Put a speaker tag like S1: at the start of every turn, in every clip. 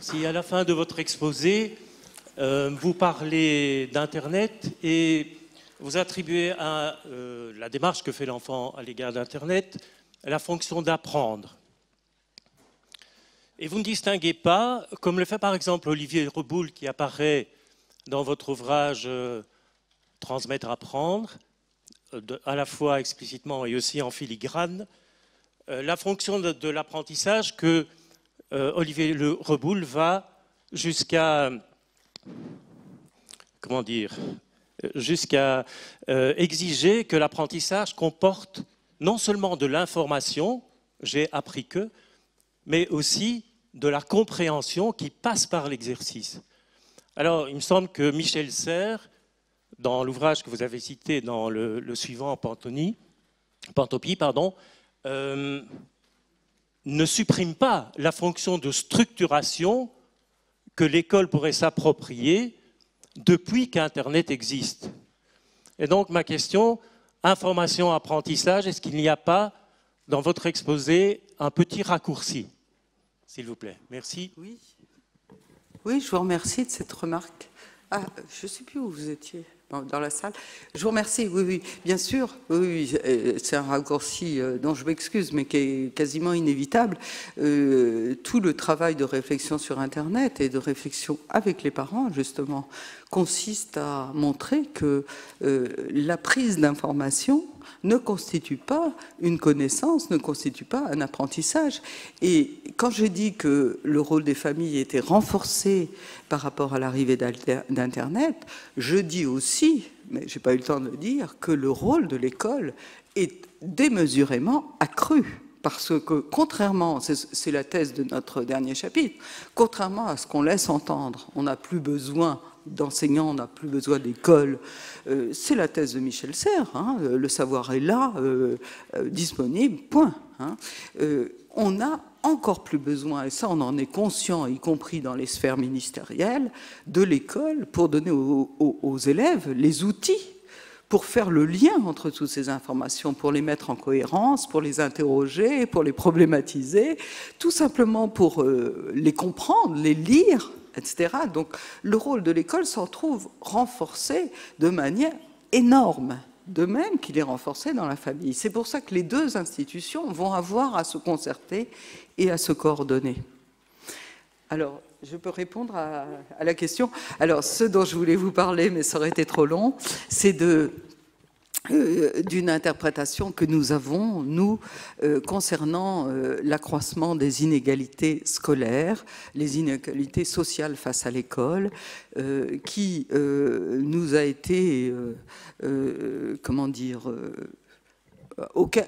S1: Merci. À la fin de votre exposé, vous parlez d'Internet et vous attribuez à la démarche que fait l'enfant à l'égard d'Internet la fonction d'apprendre. Et vous ne distinguez pas, comme le fait par exemple Olivier Reboul qui apparaît dans votre ouvrage Transmettre, apprendre, à la fois explicitement et aussi en filigrane, la fonction de l'apprentissage que Olivier Reboul va jusqu'à, comment dire, jusqu'à exiger que l'apprentissage comporte non seulement de l'information, j'ai appris que, mais aussi de la compréhension qui passe par l'exercice. Alors, il me semble que Michel Serres, dans l'ouvrage que vous avez cité dans le suivant, Pantopie, ne supprime pas la fonction de structuration que l'école pourrait s'approprier depuis qu'Internet existe. Et donc, ma question, information, apprentissage, est-ce qu'il n'y a pas, dans votre exposé, un petit raccourci, s'il vous plaît? Merci.
S2: Oui. Oui, je vous remercie de cette remarque. Ah, je ne sais plus où vous étiez, dans la salle. Je vous remercie, oui, oui, bien sûr. Oui, c'est un raccourci dont je m'excuse, mais qui est quasiment inévitable. Tout le travail de réflexion sur Internet et de réflexion avec les parents, justement, consiste à montrer que la prise d'information ne constitue pas une connaissance, ne constitue pas un apprentissage. Et quand je dis que le rôle des familles était renforcé par rapport à l'arrivée d'Internet, je dis aussi, mais je n'ai pas eu le temps de le dire, que le rôle de l'école est démesurément accru. Parce que, contrairement, c'est la thèse de notre dernier chapitre, contrairement à ce qu'on laisse entendre, on n'a plus besoin d'enseignants, on n'a plus besoin d'école. C'est la thèse de Michel Serres, hein, le savoir est là, disponible, point. Hein. On a encore plus besoin, et ça on en est conscient, y compris dans les sphères ministérielles, de l'école pour donner aux élèves les outils pour faire le lien entre toutes ces informations, pour les mettre en cohérence, pour les interroger, pour les problématiser, tout simplement pour les comprendre, les lire, etc. Donc le rôle de l'école s'en trouve renforcé de manière énorme, de même qu'il est renforcé dans la famille. C'est pour ça que les deux institutions vont avoir à se concerter et à se coordonner. Alors, je peux répondre à la question. Alors, ce dont je voulais vous parler, mais ça aurait été trop long, c'est d'une interprétation que nous avons, nous, concernant l'accroissement des inégalités scolaires, les inégalités sociales face à l'école, qui nous a été, comment dire,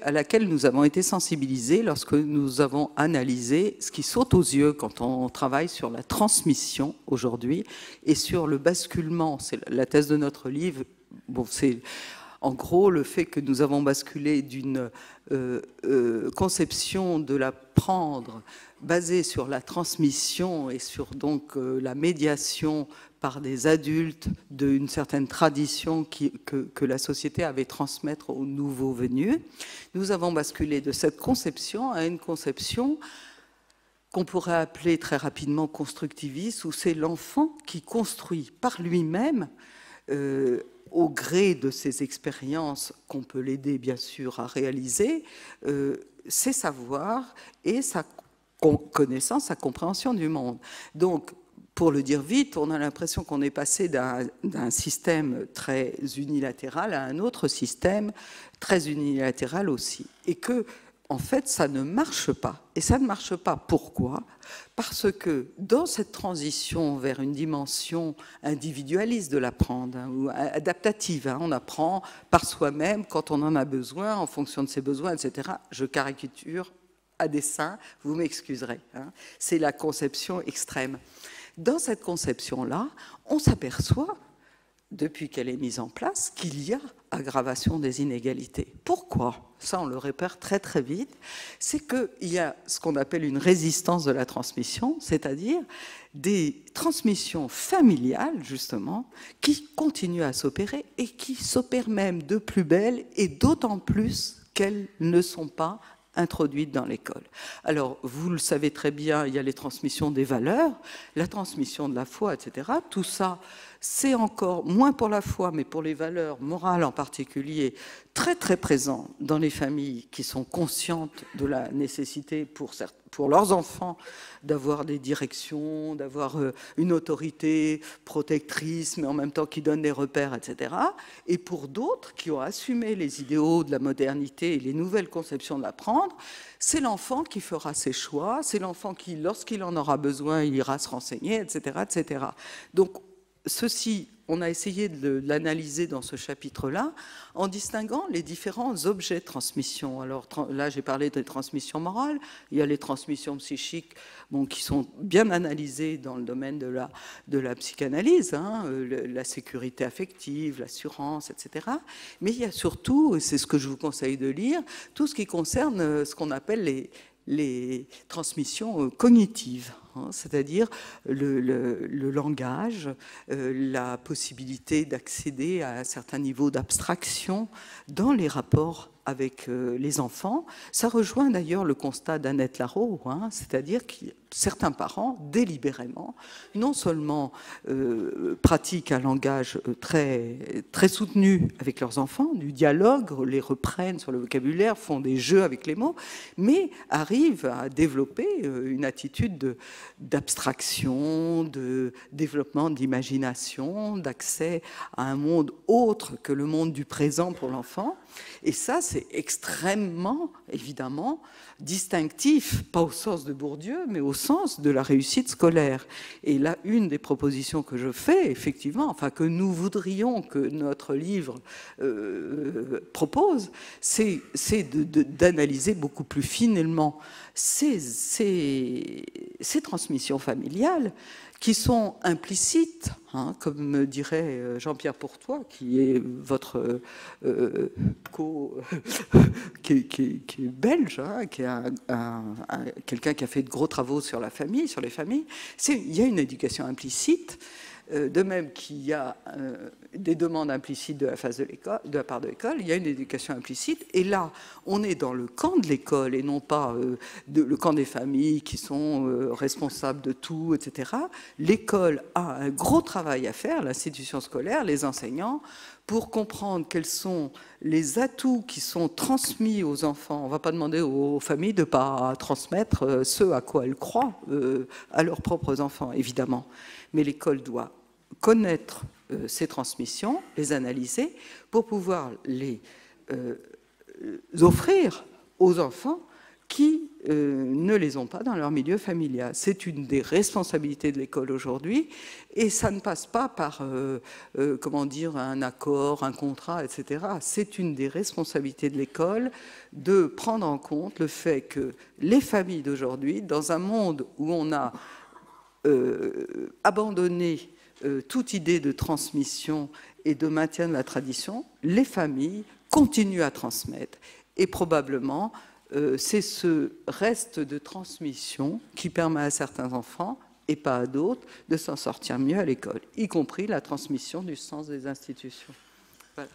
S2: à laquelle nous avons été sensibilisés lorsque nous avons analysé ce qui saute aux yeux quand on travaille sur la transmission aujourd'hui et sur le basculement. C'est la thèse de notre livre. Bon, c'est en gros le fait que nous avons basculé d'une conception de l'apprendre basée sur la transmission et sur donc la médiation par des adultes d'une certaine tradition que la société avait transmettre aux nouveaux venus. Nous avons basculé de cette conception à une conception qu'on pourrait appeler très rapidement constructiviste, où c'est l'enfant qui construit par lui-même, au gré de ses expériences qu'on peut l'aider bien sûr à réaliser, ses savoirs et sa connaissance, sa compréhension du monde. Donc, pour le dire vite, on a l'impression qu'on est passé d'un système très unilatéral à un autre système très unilatéral aussi. Et que, en fait, ça ne marche pas. Et ça ne marche pas. Pourquoi? Parce que dans cette transition vers une dimension individualiste de l'apprendre, hein, ou adaptative, hein, on apprend par soi-même quand on en a besoin, en fonction de ses besoins, etc. Je caricature à dessein, vous m'excuserez. Hein. C'est la conception extrême. Dans cette conception-là, on s'aperçoit, depuis qu'elle est mise en place, qu'il y a aggravation des inégalités. Pourquoi? Ça, on le repère très très vite. C'est qu'il y a ce qu'on appelle une résistance de la transmission, c'est-à-dire des transmissions familiales, justement, qui continuent à s'opérer et qui s'opèrent même de plus belle et d'autant plus qu'elles ne sont pas introduites dans l'école. Alors, vous le savez très bien, il y a les transmissions des valeurs, la transmission de la foi, etc. Tout ça, c'est encore, moins pour la foi, mais pour les valeurs morales en particulier, très très présent dans les familles qui sont conscientes de la nécessité pour leurs enfants d'avoir des directions, d'avoir une autorité protectrice, mais en même temps qui donne des repères, etc. Et pour d'autres qui ont assumé les idéaux de la modernité et les nouvelles conceptions de l'apprendre, c'est l'enfant qui fera ses choix, c'est l'enfant qui, lorsqu'il en aura besoin, il ira se renseigner, etc., etc. Donc, ceci, on a essayé de l'analyser dans ce chapitre-là en distinguant les différents objets de transmission. Alors là, j'ai parlé des transmissions morales, il y a les transmissions psychiques qui sont bien analysées dans le domaine de la psychanalyse, hein, la sécurité affective, l'assurance, etc. Mais il y a surtout, et c'est ce que je vous conseille de lire, tout ce qui concerne ce qu'on appelle les transmissions cognitives, hein, c'est-à-dire le langage, la possibilité d'accéder à un certain niveau d'abstraction dans les rapports avec les enfants. Ça rejoint d'ailleurs le constat d'Annette Larot, hein, c'est-à-dire que certains parents, délibérément, non seulement pratiquent un langage très, très soutenu avec leurs enfants, du dialogue, les reprennent sur le vocabulaire, font des jeux avec les mots, mais arrivent à développer une attitude d'abstraction, de développement d'imagination, d'accès à un monde autre que le monde du présent pour l'enfant. Et ça, c'est extrêmement, évidemment, distinctif, pas au sens de Bourdieu, mais au sens de la réussite scolaire. Et là, une des propositions que je fais, effectivement, enfin que nous voudrions que notre livre propose, c'est d'analyser beaucoup plus finement ces transmissions familiales qui sont implicites, hein, comme dirait Jean-Pierre Pourtois, qui est votre qui est belge, hein, qui est quelqu'un qui a fait de gros travaux sur la famille, sur les familles. Il y a une éducation implicite, de même qu'il y a des demandes implicites de la part de l'école, il y a une éducation implicite. Et là, on est dans le camp de l'école et non pas le camp des familles qui sont responsables de tout, etc. L'école a un gros travail à faire, l'institution scolaire, les enseignants, pour comprendre quels sont les atouts qui sont transmis aux enfants. On ne va pas demander aux familles de ne pas transmettre ce à quoi elles croient à leurs propres enfants, évidemment. Mais l'école doit connaître ces transmissions, les analyser, pour pouvoir les offrir aux enfants qui ne les ont pas dans leur milieu familial. C'est une des responsabilités de l'école aujourd'hui, et ça ne passe pas par comment dire, un accord, un contrat, etc. C'est une des responsabilités de l'école de prendre en compte le fait que les familles d'aujourd'hui, dans un monde où on a abandonné toute idée de transmission et de maintien de la tradition, les familles continuent à transmettre. Et probablement, c'est ce reste de transmission qui permet à certains enfants, et pas à d'autres, de s'en sortir mieux à l'école, y compris la transmission du sens des institutions. Voilà.